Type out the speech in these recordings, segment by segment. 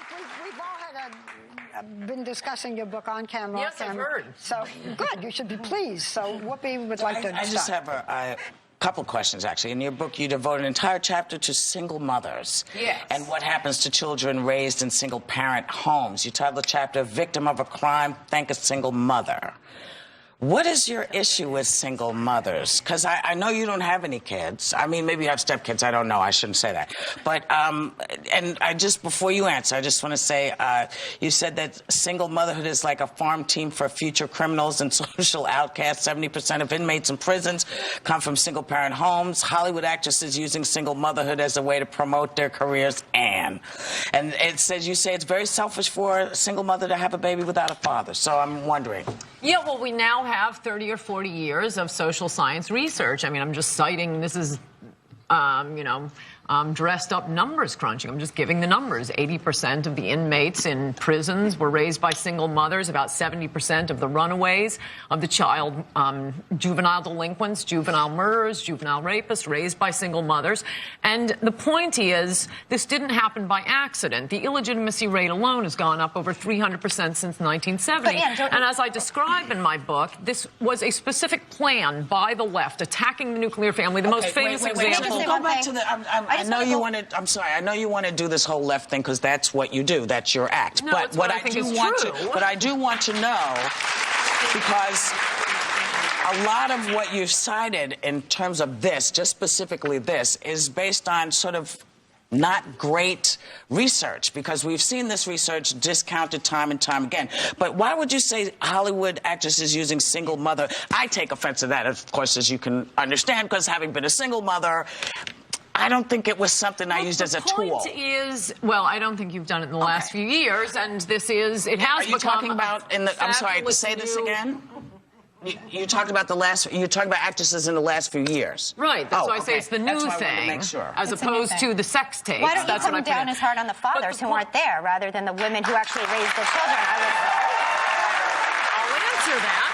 think we've all had been discussing your book on camera. Yes, I've heard. So, good, you should be pleased. So, Whoopi would like to start. I just have a couple questions, actually. In your book, you devote an entire chapter to single mothers. Yes. And what happens to children raised in single-parent homes. You title the chapter, Victim of a Crime, Thank a Single Mother. What is your issue with single mothers? Because I know you don't have any kids. I mean, maybe you have stepkids. I don't know. I shouldn't say that. But, and I just, before you answer, I just want to say, you said that single motherhood is like a farm team for future criminals and social outcasts. 70% of inmates in prisons come from single-parent homes. Hollywood actresses using single motherhood as a way to promote their careers, and it says, you say it's very selfish for a single mother to have a baby without a father. So I'm wondering. Yeah, well, we now have 30 or 40 years of social science research. I mean, I'm just citing, this is, you know, dressed up numbers crunching. I'm just giving the numbers. 80% of the inmates in prisons were raised by single mothers. About 70% of the runaways of the child, juvenile delinquents, juvenile murderers, juvenile rapists, raised by single mothers. And the point is, this didn't happen by accident. The illegitimacy rate alone has gone up over 300% since 1970. And as I describe in my book, this was a specific plan by the left, attacking the nuclear family. The most famous example. Go back to the, I know you want to. I'm sorry. I know you want to do this whole left thing because that's what you do. That's your act. No, but what I do want to know, because a lot of what you've cited in terms of this, just specifically this, is based on sort of not great research, because we've seen this research discounted time and time again. But why would you say Hollywood actresses using single mother? I take offense to that, of course, as you can understand, because having been a single mother, I don't think it was something I used as a tool. The point is, well, I don't think you've done it in the last few years, and this is, it has become. Are you talking about in the, I'm sorry, say this again? You talked about you talked about actresses in the last few years. Right, that's why I say it's the new thing, as opposed to the sex tapes. Why don't you come down as hard on the fathers who aren't there, rather than the women who actually raised their children? I'll answer that,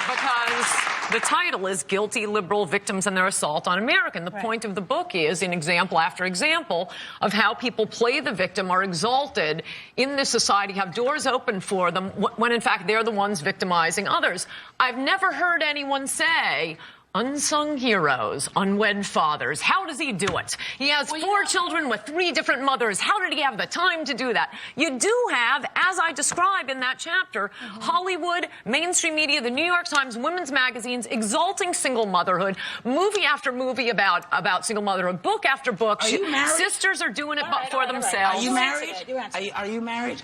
because the title is Guilty Liberal Victims and Their Assault on America. The point of the book is, in example after example, of how people play the victim, are exalted in this society, have doors open for them, when in fact they're the ones victimizing others. I've never heard anyone say, unsung heroes, unwed fathers. How does he do it? He has 4 children with 3 different mothers. How did he have the time to do that? You do have, as I describe in that chapter, Hollywood, mainstream media, the New York Times, women's magazines exalting single motherhood, movie after movie about single motherhood, book after book. Are you married? Sisters are doing it for themselves. Are you married? Are you married?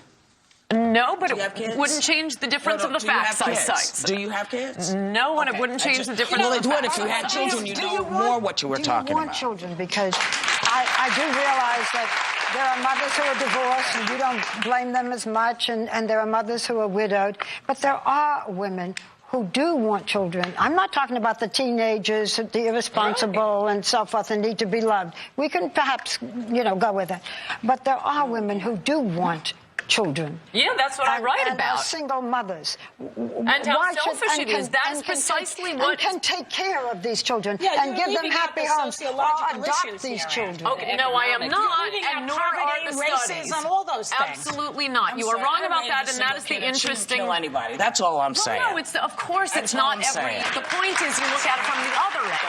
No, but it wouldn't change the difference of the facts I cite. Do you have kids? No, and it wouldn't change the difference of the facts. Well, it would if you had children. You know more what you were talking about. Do you want children? Because I do realize that there are mothers who are divorced, and you don't blame them as much, and there are mothers who are widowed. But there are women who do want children. I'm not talking about the teenagers, the irresponsible and so forth, and need to be loved. We can perhaps, you know, go with that. But there are women who do want children. Yeah, that's what I write and about. Single mothers. And how selfish it is. That's precisely what... And can take care of these children and give them happy homes. Or adopt these children. Okay, no, I am not, and nor are the studies. On all those things. Absolutely not. You are wrong about that, and that is the interesting... Kill anybody. That's all I'm saying. No, it's of course it's not every... The point is you look at it from the other end.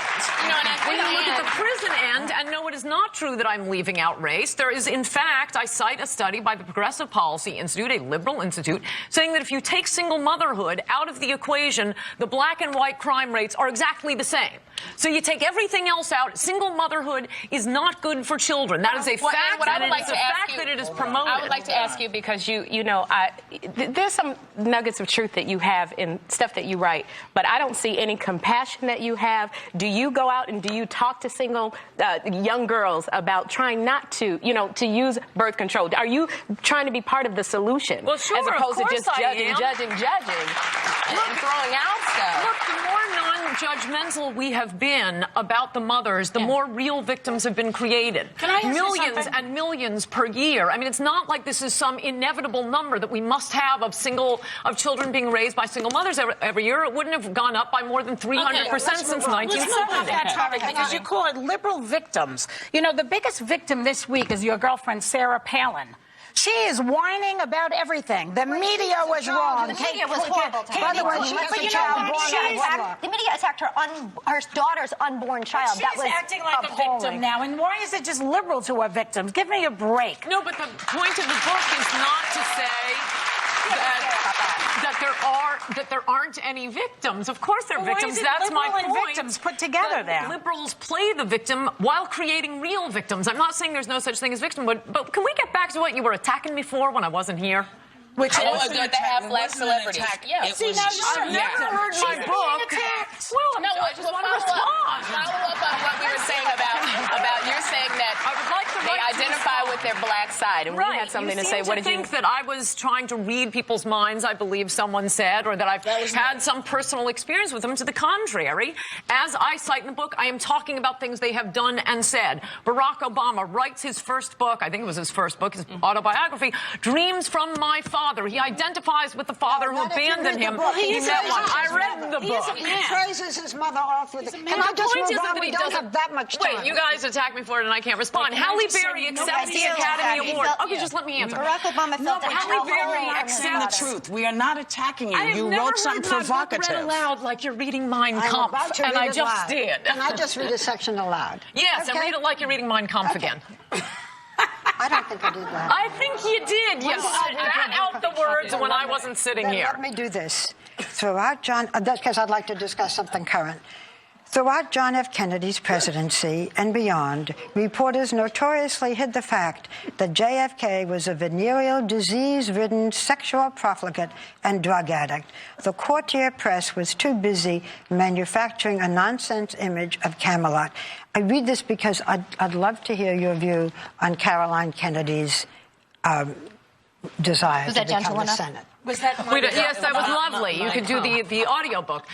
You know, and when you look at the prison end, and no, it is not true that I'm leaving out race. There is, in fact, I cite a study by the Progressive Policy Institute, a liberal institute, saying that if you take single motherhood out of the equation, the black and white crime rates are exactly the same. So you take everything else out. Single motherhood is not good for children. That is a fact. And it is a fact that it is promoted. I would like to ask you, because you know, there's some nuggets of truth that you have in stuff that you write, but I don't see any compassion that you have. Do you go out and do you talk to single young girls about trying not to, you know, to use birth control? Are you trying to be part of the solution, well, sure, as opposed to just judging and throwing out stuff? Look, the more non-judgmental we have been about the mothers, the more real victims have been created. Can I ask millions and millions per year. I mean, it's not like this is some inevitable number that we must have of children being raised by single mothers every year. It wouldn't have gone up by more than 300% since 1970. Let's move off that topic, because you call it liberal victims. You know, the biggest victim this week is your girlfriend, Sarah Palin. She is whining about everything. The media was wrong. The media was horrible to her. By the way, she has a child born out of wedlock. The media attacked her daughter's unborn child. She's That was acting like a appalling. victim now, and why is it just liberals who are victims? Give me a break. No, but the point of the book is not to say that there aren't any victims. Of course there are victims. That's my liberal and point. victims put together that then? Liberals play the victim while creating real victims. I'm not saying there's no such thing as victim, but can we get back to what you were attacking me for when I wasn't here? Which Oh, good to have black celebrities. Yeah. See, now I've never heard my book. Well, No, I just want to follow respond. up on what we were saying about you're saying that I would like the they right to identify respond. with their black side, and we had something to say. What did you think that I was trying to read people's minds? I believe someone said, or that I've had some personal experience with them. To the contrary, as I cite in the book, I am talking about things they have done and said. Barack Obama writes his first book. I think it was his first book, his autobiography, "Dreams from My Father." He identifies with the father who abandoned him. He met one. I read the book. He praises his mother off with it. Can I The just point move isn't on? that We he don't doesn't have that much time. Wait, you guys attack me for it and I can't respond. Halle Berry accepts the Academy Award. Okay, just let me answer. Barack Obama felt that Halle Berry Saying the accepts. truth. We are not attacking you. I have You never wrote something heard my book provocative. read aloud like you're reading Mein I'm Kampf, about to and read I it just loud. did. Can I just read a section aloud? Yes, and Okay. read it like you're reading Mein Kampf again. I don't think I did that. I think you did. You spat out the words when I wasn't sitting Then here. let me do this. Throughout John, that's because I'd like to discuss something current. Throughout John F. Kennedy's presidency and beyond, reporters notoriously hid the fact that JFK was a venereal, disease-ridden sexual profligate and drug addict. The courtier press was too busy manufacturing a nonsense image of Camelot. I read this because I'd love to hear your view on Caroline Kennedy's desire Was to that become gentle the enough? Senate. Yes, that was lovely. You could do the audiobook.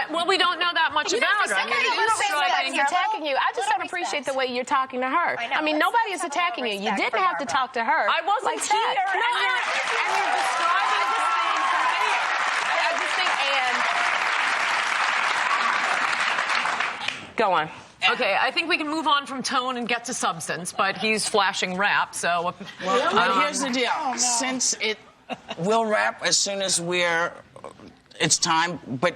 Well, we don't know that much about her. I mean, it is striking. attacking you. I just don't appreciate the way you're talking to her. I mean, nobody is attacking you. You didn't have to talk to her. I wasn't like here, that. and you're describing the same thing. I just think, and go on. Okay, I think we can move on from tone and get to substance, but he's flashing rap, so... But here's the deal. Since we'll wrap as soon as it's time, but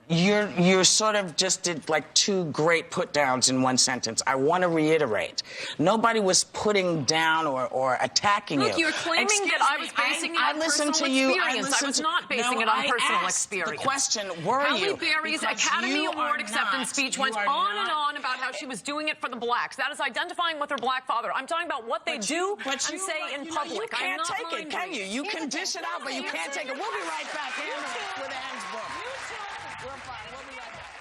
you sort of just did like two great put downs in one sentence. I want to reiterate. Nobody was putting down or attacking you. Look, you're claiming that I was basing it on personal experience. I was not basing it on personal experience. The question, were you? Halle Berry's Because Academy you Award are acceptance not- speech you went are on and not- on about how she was doing it for the blacks. That is identifying with her black father. I'm talking about what they do and say in public. You I'm can't not take it, can mind you? You can dish it out, but you can't take it. We'll be right back with Anne's book. We're fine. We'll be right back.